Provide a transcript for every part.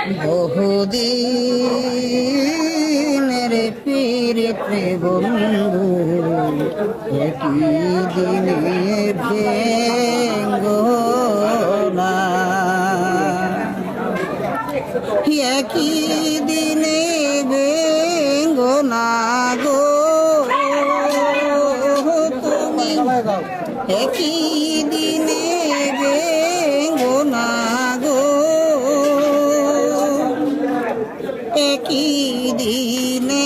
বহুদিনের পীড়িতে বন্ধু একই দিনে ভেঙ্গনা একই দিনে ভেঙ্গনা গো তুমি একই দিনে ভেঙ্গনা গো একই দিনে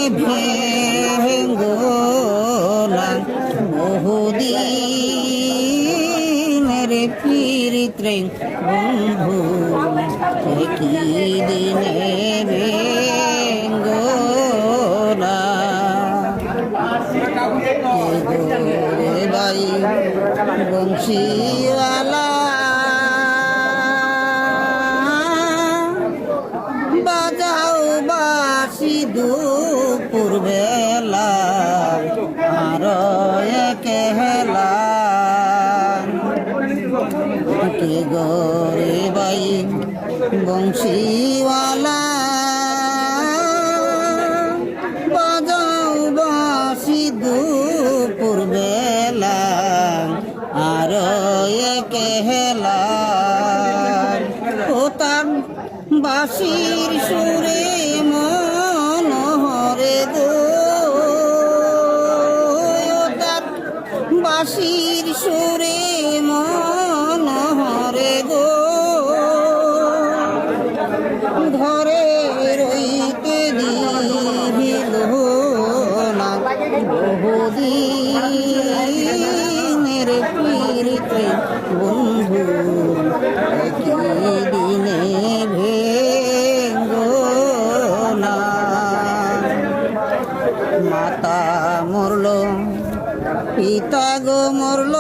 ভেঙ্গনা বহুদিনের পীড়িতে বন্ধু একই দিনে ভেঙ্গনা বাই বংশীওয়ালা বাজাও বাসি দুপুর বেলা আর একেলা কে গরে বাই বংশীওয়ালা বাজাও বাসি দুপুর বেলা আর একেলা ও তার বাঁশির সুরে মনোহরে গো তার বাঁশির সুরে মনোহরে গো ঘরে রইতে দিল না বহুদিনের পীড়িতে বন্ধু একই দিনে ভেঙ্গনা মাতা মরল পিতা গো মরল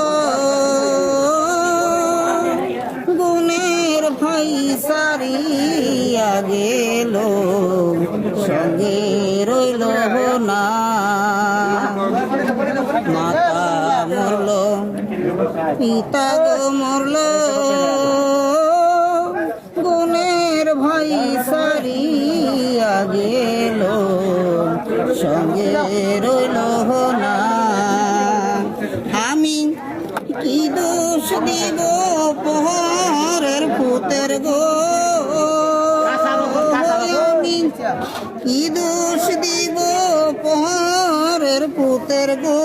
গুণের ভাই সারিয়া গেল সঙ্গে রইল না মাতা মরল পিতা গো মরল গুণের ভাই সারিয়া গেল সঙ্গে রইল না আমি কি দোষ দিব পহরের পুতের গো আমি কি দোষ দিব পহরের পুতের গো